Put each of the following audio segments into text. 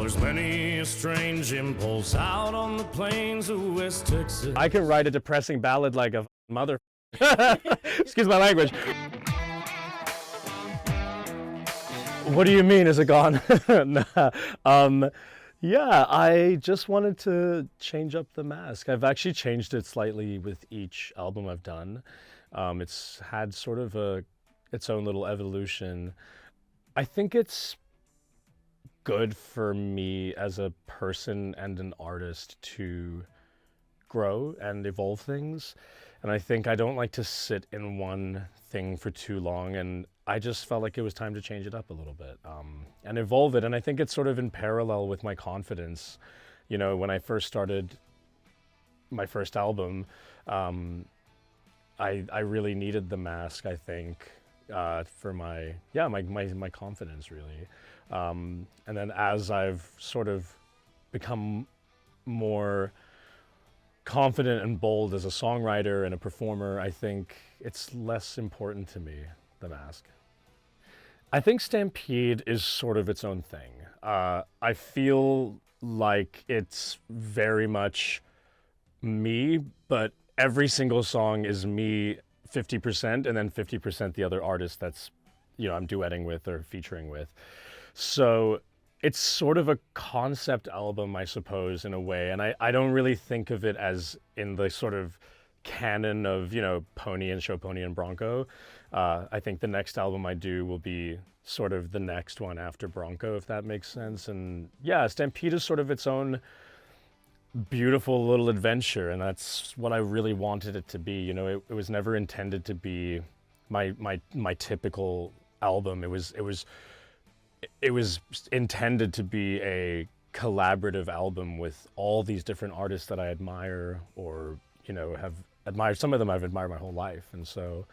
There's many a strange impulse out on the plains of West Texas. I can write a depressing ballad like a mother. Excuse my language. What do you mean? Is it gone? Nah. Yeah, I just wanted to change up the mask. I've actually changed it slightly with each album I've done. It's had sort of its own little evolution. I think it's good for me as a person and an artist to grow and evolve things. And I think I don't like to sit in one thing for too long, and I just felt like it was time to change it up a little bit and evolve it. And I think it's sort of in parallel with my confidence. You know, when I first started my first album, I really needed the mask, I think, for my confidence, really. And then as I've sort of become more confident and bold as a songwriter and a performer, I think it's less important to me, the mask. I think Stampede is sort of its own thing. I feel like it's very much me, but every single song is me 50% and then 50% the other artist that's, you know, I'm duetting with or featuring with. So it's sort of a concept album, I suppose, in a way. And I don't really think of it as in the sort of canon of, you know, Pony and Show Pony and Bronco. I think the next album I do will be sort of the next one after Bronco, if that makes sense. And yeah, Stampede is sort of its own beautiful little adventure, and that's what I really wanted it to be. You know, it was never intended to be my typical album. It was intended to be a collaborative album with all these different artists that I admire, or, you know, have admired. Some of them I've admired my whole life, and so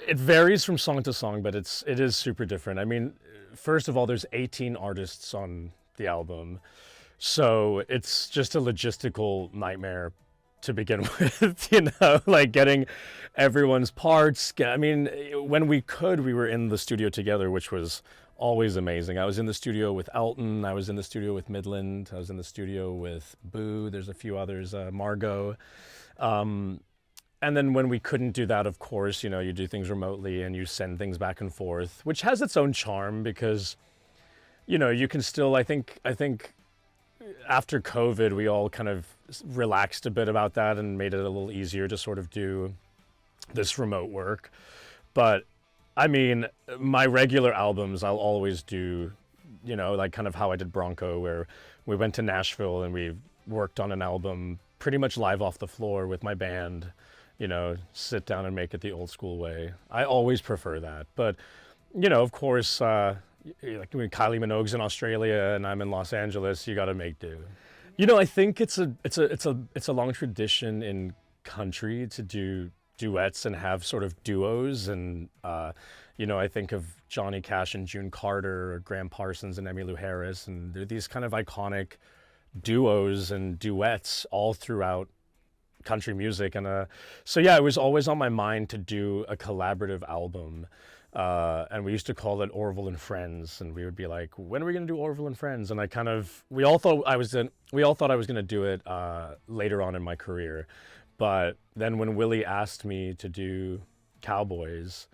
it varies from song to song, but it is super different. I mean, first of all, there's 18 artists on the album, so it's just a logistical nightmare to begin with, you know, like getting everyone's parts. I mean, when we were in the studio together, which was always amazing. I was in the studio with Elton, I was in the studio with Midland, I was in the studio with Boo, there's a few others, Margot. And then when we couldn't do that, of course, you know, you do things remotely and you send things back and forth, which has its own charm because, you know, you can still, I think after COVID, we all kind of relaxed a bit about that and made it a little easier to sort of do this remote work. But I mean, my regular albums, I'll always do, you know, like kind of how I did Bronco, where we went to Nashville and we worked on an album pretty much live off the floor with my band, you know, sit down and make it the old school way. I always prefer that. But, you know, of course, like when Kylie Minogue's in Australia and I'm in Los Angeles, you got to make do. You know, I think it's a long tradition in country to do duets and have sort of duos, and you know, I think of Johnny Cash and June Carter, or Graham Parsons and Emmylou Harris, and they're these kind of iconic duos and duets all throughout country music. And so yeah, it was always on my mind to do a collaborative album, and we used to call it Orville and Friends, and we would be like, when are we going to do Orville and Friends? And we all thought I was going to do it later on in my career. But then when Willie asked me to do Cowboys,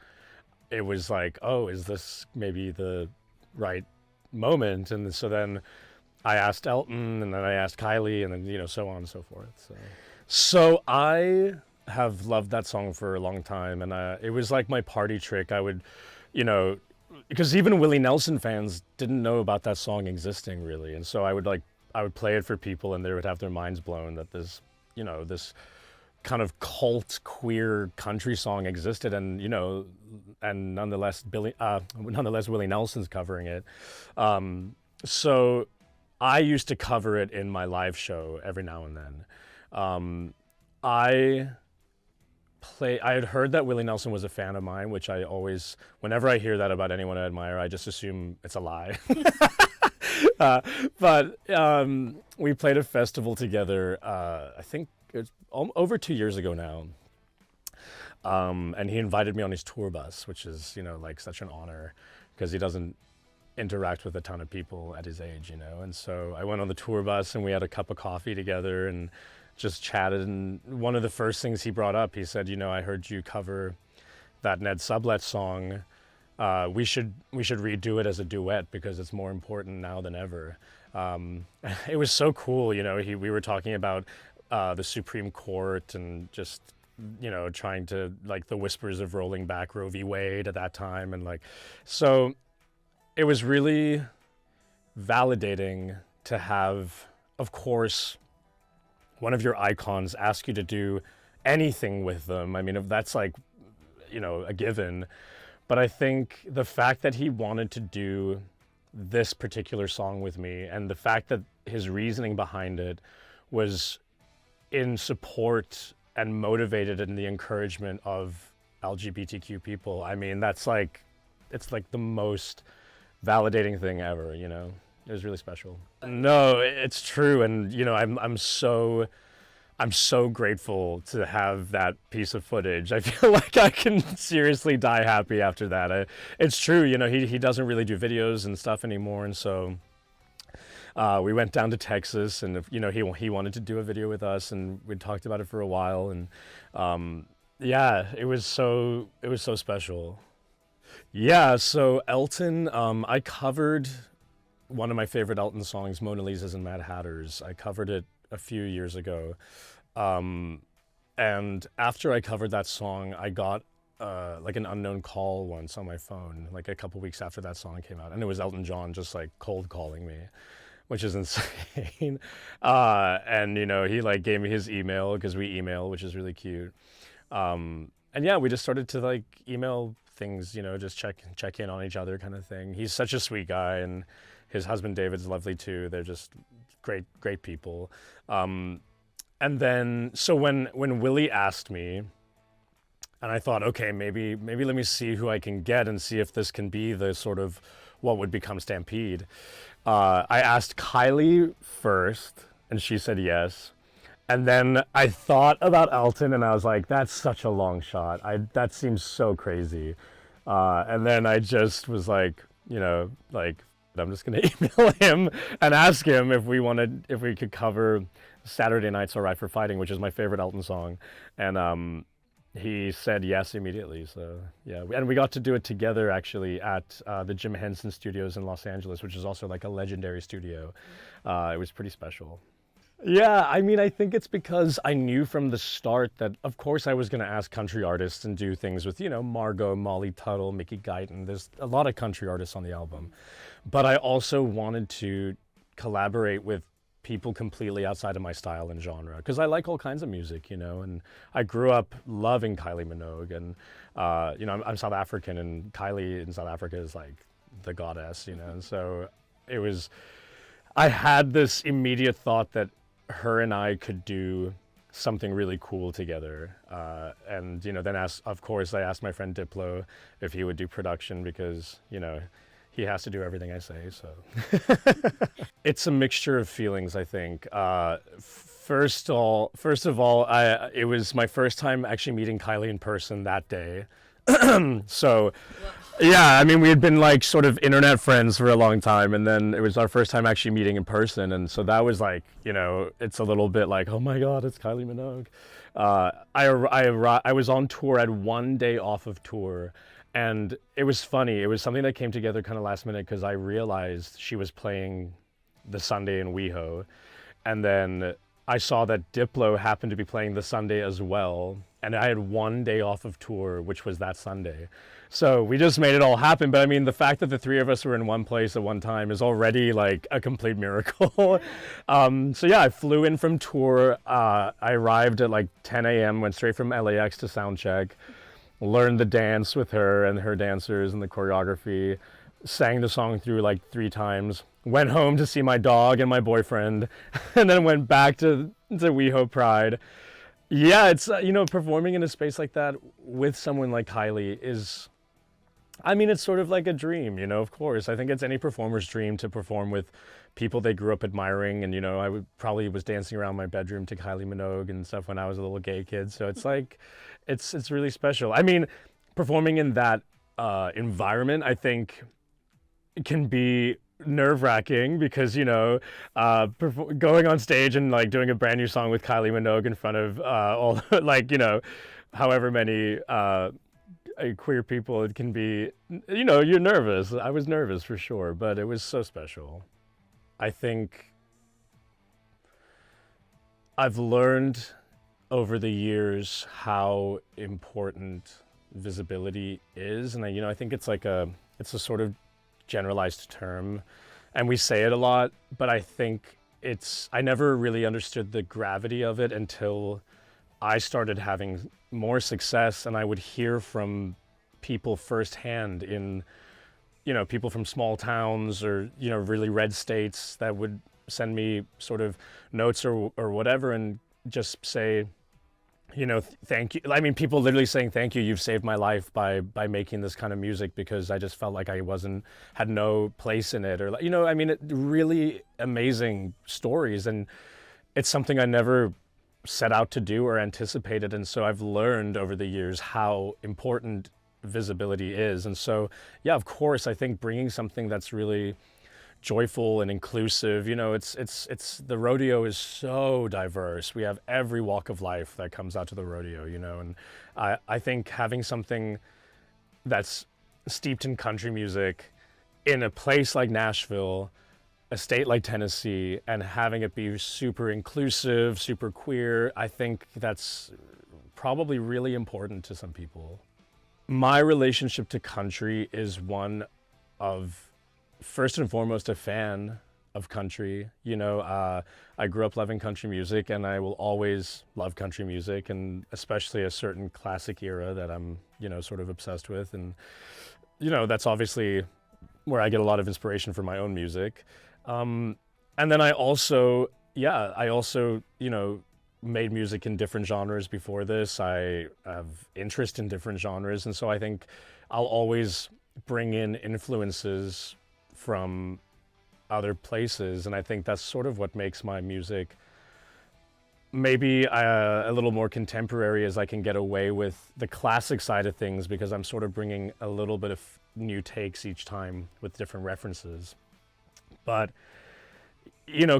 it was like, oh, is this maybe the right moment? And so then I asked Elton, and then I asked Kylie, and then, you know, so on and so forth. So I have loved that song for a long time, and it was like my party trick. I would, you know, because even Willie Nelson fans didn't know about that song existing, really. And so I would play it for people, and they would have their minds blown that this, you know, this kind of cult queer country song existed, and, you know, and nonetheless Willie Nelson's covering it. So I used to cover it in my live show every now and then. I had heard that Willie Nelson was a fan of mine, which I always, whenever I hear that about anyone I admire, I just assume it's a lie. But we played a festival together, I think it's over 2 years ago now. And he invited me on his tour bus, which is, you know, like such an honor, because he doesn't interact with a ton of people at his age, you know. And so I went on the tour bus and we had a cup of coffee together and just chatted. And one of the first things he brought up, he said, you know, I heard you cover that Ned Sublette song. We should redo it as a duet because it's more important now than ever. It was so cool, you know. We were talking about the Supreme Court and just, you know, trying to, like, the whispers of rolling back Roe v. Wade at that time, and like, so it was really validating to have, of course, one of your icons ask you to do anything with them. I mean, if that's like, you know, a given. But I think the fact that he wanted to do this particular song with me, and the fact that his reasoning behind it was in support and motivated in the encouragement of LGBTQ people, I mean, that's like, it's like the most validating thing ever, you know? It was really special. No, it's true. And, you know, I'm so grateful to have that piece of footage. I feel like I can seriously die happy after that. It's true, you know, he doesn't really do videos and stuff anymore. And so we went down to Texas, and, you know, he wanted to do a video with us, and we talked about it for a while. And yeah, it was so special. Yeah, so Elton, I covered one of my favorite Elton songs, Mona Lisa's and Mad Hatters. I covered it a few years ago. And after I covered that song, I got like an unknown call once on my phone, like a couple weeks after that song came out. And it was Elton John just like cold calling me, which is insane. And, you know, he like gave me his email because we email, which is really cute. And yeah, we just started to like email things, you know, just check in on each other kind of thing. He's such a sweet guy, and his husband David's lovely too. They're just great people. And then, so when Willie asked me, and I thought, okay, maybe let me see who I can get and see if this can be the sort of what would become Stampede. I asked Kylie first, and she said yes. And then I thought about Elton, and I was like, that's such a long shot. That seems so crazy. And then I just was like, you know, like, I'm just gonna email him and ask him if we could cover Saturday Night's All Right for Fighting, which is my favorite Elton song. And he said yes immediately. So yeah, and we got to do it together actually at the Jim Henson Studios in Los Angeles, which is also like a legendary studio. It was pretty special. Yeah, I mean, I think it's because I knew from the start that, of course, I was going to ask country artists and do things with, you know, Margot, Molly Tuttle, Mickey Guyton. There's a lot of country artists on the album. But I also wanted to collaborate with people completely outside of my style and genre, because I like all kinds of music, you know, and I grew up loving Kylie Minogue. And, you know, I'm South African, and Kylie in South Africa is like the goddess, you know. And so I had this immediate thought that her and I could do something really cool together. And, you know, then of course, I asked my friend Diplo if he would do production, because, you know, he has to do everything I say, so. It's a mixture of feelings, I think. First of all, it was my first time actually meeting Kylie in person that day. So, yeah, I mean, we had been like sort of internet friends for a long time, and then it was our first time actually meeting in person, and so that was like, you know, it's a little bit like, oh my God, it's Kylie Minogue. I was on tour, I had one day off of tour, and it was funny. It was something that came together kind of last minute, because I realized she was playing the Sunday in WeHo, and then I saw that Diplo happened to be playing the Sunday as well, and I had one day off of tour, which was that Sunday. So we just made it all happen. But I mean, the fact that the three of us were in one place at one time is already like a complete miracle. So yeah, I flew in from tour. I arrived at like 10 a.m., went straight from LAX to soundcheck, learned the dance with her and her dancers and the choreography, sang the song through like 3 times, went home to see my dog and my boyfriend, and then went back to WeHo Pride. Yeah, it's, you know, performing in a space like that with someone like Kylie is, I mean, it's sort of like a dream, you know, of course. I think it's any performer's dream to perform with people they grew up admiring. And, you know, I probably was dancing around my bedroom to Kylie Minogue and stuff when I was a little gay kid. So it's like, it's really special. I mean, performing in that environment, I think can be nerve-wracking because going on stage and like doing a brand new song with Kylie Minogue in front of all like however many queer people, it can be, you're nervous. I was nervous for sure, but it was so special. I think I've learned over the years how important visibility is, and I think it's a sort of generalized term, and we say it a lot, but I think I never really understood the gravity of it until I started having more success, and I would hear from people firsthand people from small towns or, really red states that would send me sort of notes or whatever and just say, thank you. I mean, people literally saying, thank you, you've saved my life by making this kind of music, because I just felt like I had no place in it, or, really amazing stories. And it's something I never set out to do or anticipated. And so I've learned over the years how important visibility is. And so, yeah, of course, I think bringing something that's really joyful and inclusive, it's the rodeo is so diverse. We have every walk of life that comes out to the rodeo, and I think having something that's steeped in country music in a place like Nashville, a state like Tennessee, and having it be super inclusive, super queer, I think that's probably really important to some people. My relationship to country is one of, first and foremost, a fan of country. I grew up loving country music, and I will always love country music, and especially a certain classic era that I'm, sort of obsessed with. And, that's obviously where I get a lot of inspiration for my own music. And then I also, made music in different genres before this. I have interest in different genres, and so I think I'll always bring in influences from other places, and I think that's sort of what makes my music maybe a little more contemporary, as I can get away with the classic side of things, because I'm sort of bringing a little bit of new takes each time with different references. But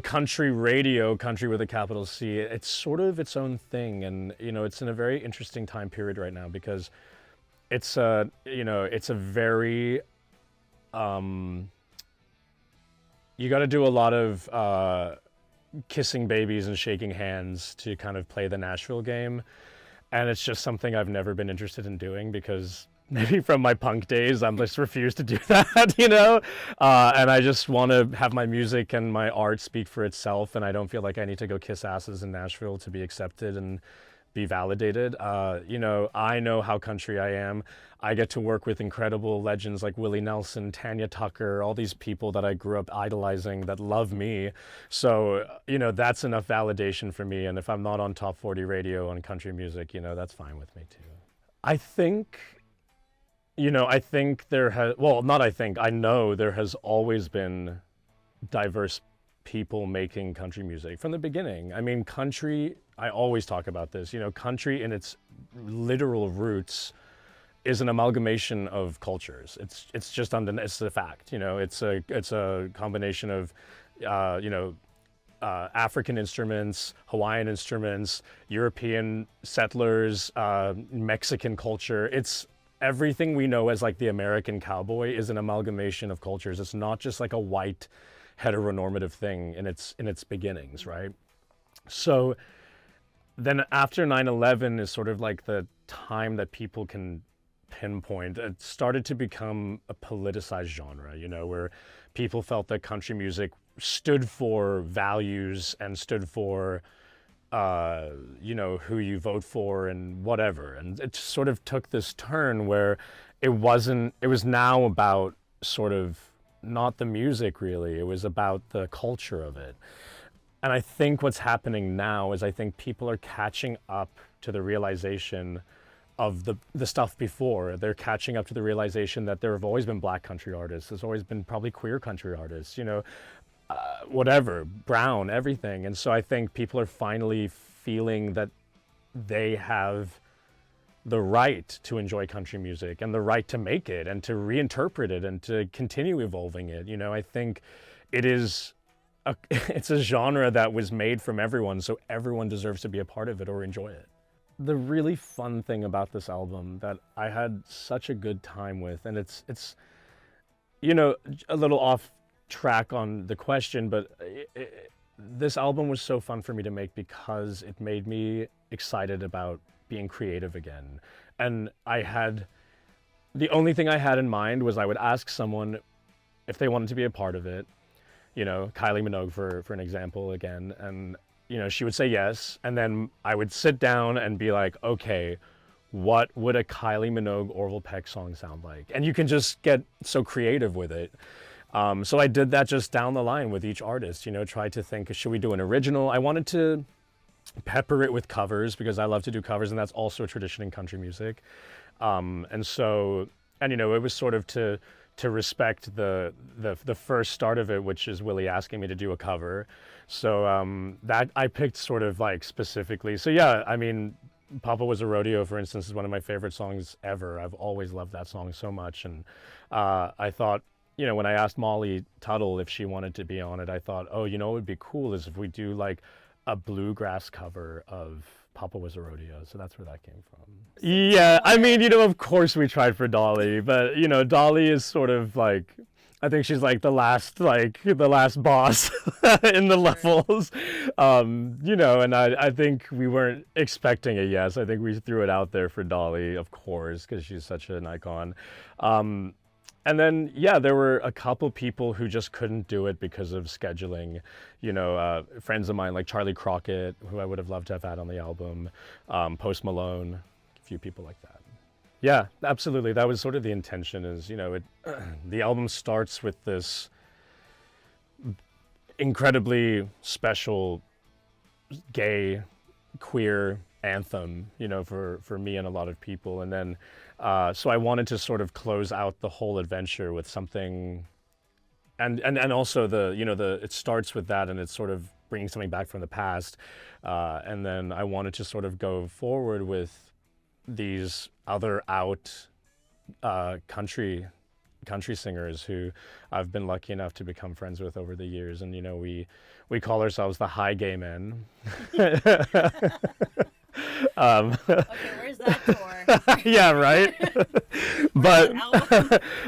country radio, country with a capital C, it's sort of its own thing. And, it's in a very interesting time period right now, because it's a very, you got to do a lot of kissing babies and shaking hands to kind of play the Nashville game. And it's just something I've never been interested in doing, because maybe from my punk days, I'm just refused to do that, and I just want to have my music and my art speak for itself, and I don't feel like I need to go kiss asses in Nashville to be accepted and be validated. I know how country I am. I get to work with incredible legends like Willie Nelson, Tanya Tucker, all these people that I grew up idolizing that love me. So, that's enough validation for me. And if I'm not on top 40 radio on country music, that's fine with me too. I think I know there has always been diverse people making country music from the beginning. I mean, country, I always talk about this, country in its literal roots is an amalgamation of cultures. It's a fact, it's a combination of, African instruments, Hawaiian instruments, European settlers, Mexican culture. It's everything we know as like the American cowboy is an amalgamation of cultures. It's not just like a white heteronormative thing in its beginnings, right? So then after 9/11 is sort of like the time that people can pinpoint. It started to become a politicized genre, where people felt that country music stood for values and stood for who you vote for and whatever. And it sort of took this turn where it was now about sort of not the music really, it was about the culture of it. And I think what's happening now is I think people are catching up to the realization of the stuff before. They're catching up to the realization that there have always been black country artists. There's always been probably queer country artists, whatever, brown, everything. And so I think people are finally feeling that they have the right to enjoy country music and the right to make it and to reinterpret it and to continue evolving it. You know, I think it is it's a genre that was made from everyone, so everyone deserves to be a part of it or enjoy it. The really fun thing about this album that I had such a good time with, and it's you know, a little off track on the question, but this album was so fun for me to make because it made me excited about being creative again. And the only thing I had in mind was I would ask someone if they wanted to be a part of it, you know, Kylie Minogue for an example again, and you know, she would say yes, and then I would sit down and be like, okay, what would a Kylie Minogue Orville Peck song sound like? And you can just get so creative with it. So I did that just down the line with each artist, you know, tried to think, should we do an original? I wanted to pepper it with covers because I love to do covers, and that's also a tradition in country music. And you know, it was sort of to respect the first start of it, which is Willie asking me to do a cover. So that I picked sort of like specifically. So yeah, I mean, Papa Was a Rodeo, for instance, is one of my favorite songs ever. I've always loved that song so much. And I thought, you know, when I asked Molly Tuttle if she wanted to be on it, I thought, oh, you know, what would be cool is if we do like a bluegrass cover of Papa Was a Rodeo. So that's where that came from. Yeah, I mean, you know, of course we tried for Dolly, but you know, Dolly is sort of like, I think she's like the last boss in the levels, you know, and I think we weren't expecting a yes. I think we threw it out there for Dolly, of course, because she's such an icon. And then, yeah, there were a couple people who just couldn't do it because of scheduling. You know, friends of mine like Charlie Crockett, who I would have loved to have had on the album, Post Malone, a few people like that. Yeah, absolutely. That was sort of the intention is, you know, the album starts with this incredibly special gay, queer anthem, you know, for me and a lot of people. And then, so I wanted to sort of close out the whole adventure with something, and also it starts with that and it's sort of bringing something back from the past. And then I wanted to sort of go forward with these other out country singers who I've been lucky enough to become friends with over the years. And, you know, we call ourselves the High Gay Men. Okay, where's that tour? Yeah, right. But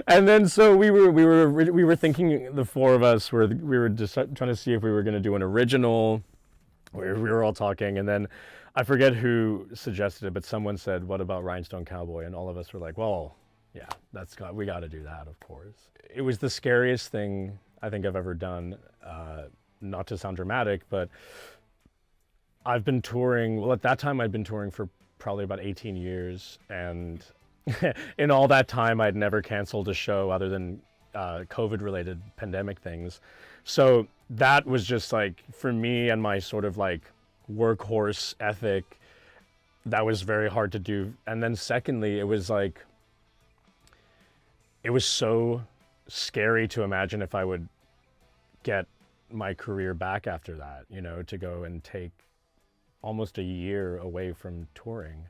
and then so we were thinking, the four of us we were just trying to see if we were going to do an original. We were all talking, and then I forget who suggested it, but someone said, "What about Rhinestone Cowboy?" And all of us were like, "Well, yeah, we got to do that, of course." It was the scariest thing I think I've ever done. Not to sound dramatic, but I've been touring. Well, at that time, I'd been touring for probably about 18 years, and in all that time, I'd never canceled a show other than COVID-related pandemic things. So that was just like, for me and my sort of like workhorse ethic, that was very hard to do. And then secondly, it was so scary to imagine if I would get my career back after that, you know, to go and take almost a year away from touring.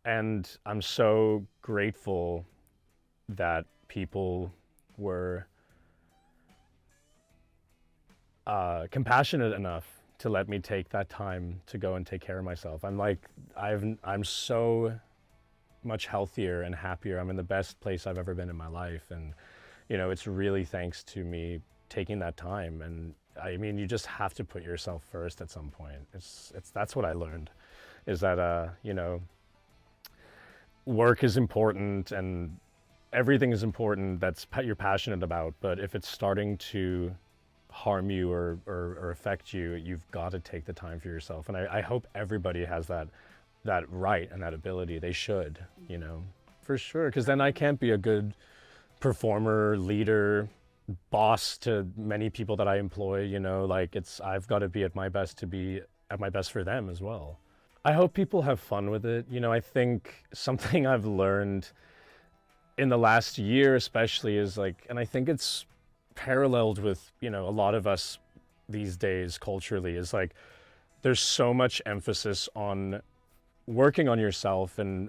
And I'm so grateful that people were compassionate enough to let me take that time to go and take care of myself. I'm so much healthier and happier. I'm in the best place I've ever been in my life. And, you know, it's really thanks to me taking that time. And I mean, you just have to put yourself first at some point. That's what I learned, is that, you know, work is important and everything is important that's you're passionate about. But if it's starting to harm you or affect you, you've got to take the time for yourself. And I hope everybody has that right and that ability. They should, you know, for sure. Because then I can't be a good performer, leader, boss to many people that I employ, you know, like I've got to be at my best to be at my best for them as well. I hope people have fun with it. You know, I think something I've learned in the last year especially is like, and I think it's paralleled with, you know, a lot of us these days culturally, is like there's so much emphasis on working on yourself and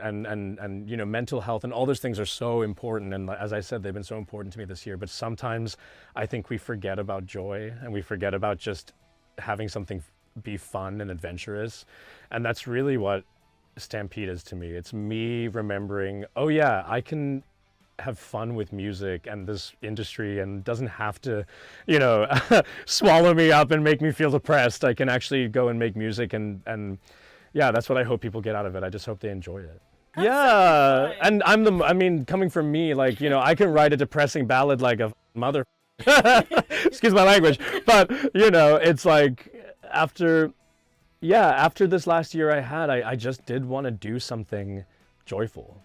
you know, mental health and all those things are so important. And as I said, they've been so important to me this year. But sometimes I think we forget about joy, and we forget about just having something be fun and adventurous. And that's really what Stampede is to me. It's me remembering, oh yeah, I can have fun with music and this industry, and doesn't have to, you know, swallow me up and make me feel depressed. I can actually go and make music, and yeah, that's what I hope people get out of it. I just hope they enjoy it. That's yeah, so and I mean, coming from me, like, you know, I can write a depressing ballad like a mother, excuse my language, but, you know, it's like, after this last year I just did want to do something joyful.